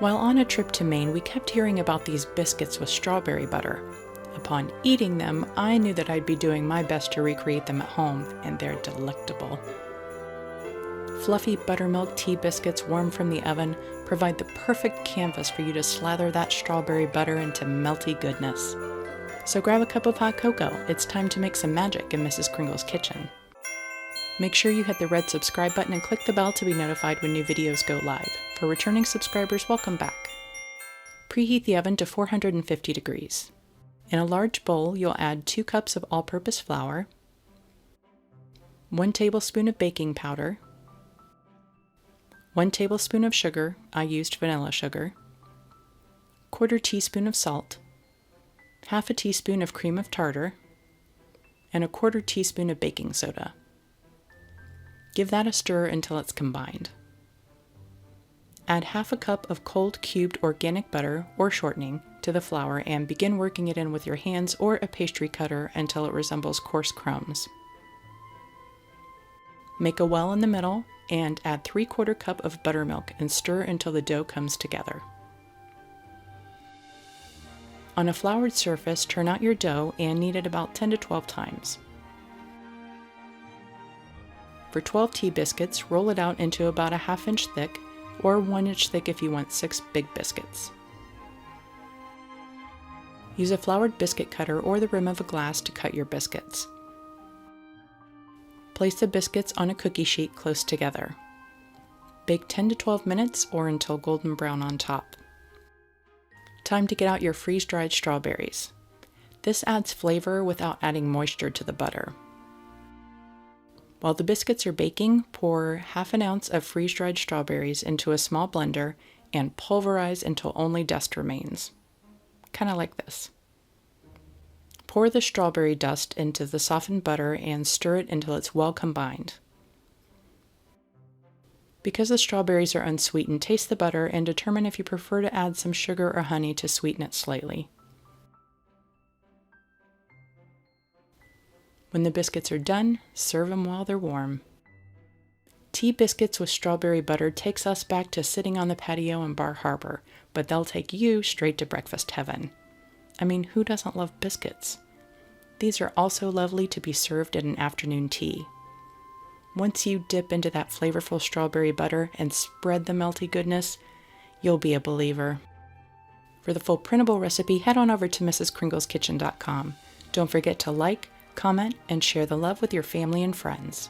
While on a trip to Maine, we kept hearing about these biscuits with strawberry butter. Upon eating them, I knew that I'd be doing my best to recreate them at home, and they're delectable. Fluffy buttermilk tea biscuits warm from the oven provide the perfect canvas for you to slather that strawberry butter into melty goodness. So grab a cup of hot cocoa. It's time to make some magic in Mrs. Kringle's kitchen. Make sure you hit the red subscribe button and click the bell to be notified when new videos go live. For returning subscribers, welcome back. Preheat the oven to 450 degrees. In a large bowl, you'll add 2 cups of all-purpose flour, 1 tablespoon of baking powder, 1 tablespoon of sugar, I used vanilla sugar, 1/4 teaspoon of salt, 1/2 teaspoon of cream of tartar, and 1/4 teaspoon of baking soda. Give that a stir until it's combined. Add 1/2 cup of cold cubed organic butter or shortening to the flour and begin working it in with your hands or a pastry cutter until it resembles coarse crumbs. Make a well in the middle and add 3/4 cup of buttermilk and stir until the dough comes together. On a floured surface, turn out your dough and knead it about 10 to 12 times. For 12 tea biscuits, roll it out into about a 1/2 inch thick or 1 inch thick if you want 6 big biscuits. Use a floured biscuit cutter or the rim of a glass to cut your biscuits. Place the biscuits on a cookie sheet close together. Bake 10 to 12 minutes or until golden brown on top. Time to get out your freeze-dried strawberries. This adds flavor without adding moisture to the butter. While the biscuits are baking, pour 1/2 ounce of freeze-dried strawberries into a small blender and pulverize until only dust remains. Kind of like this. Pour the strawberry dust into the softened butter and stir it until it's well combined. Because the strawberries are unsweetened, taste the butter and determine if you prefer to add some sugar or honey to sweeten it slightly. When the biscuits are done, serve them while they're warm. Tea biscuits with strawberry butter takes us back to sitting on the patio in Bar Harbor, but they'll take you straight to breakfast heaven. I mean, who doesn't love biscuits? These are also lovely to be served at an afternoon tea. Once you dip into that flavorful strawberry butter and spread the melty goodness, you'll be a believer. For the full printable recipe, head on over to mrskringleskitchen.com. Don't forget to like, comment, and share the love with your family and friends.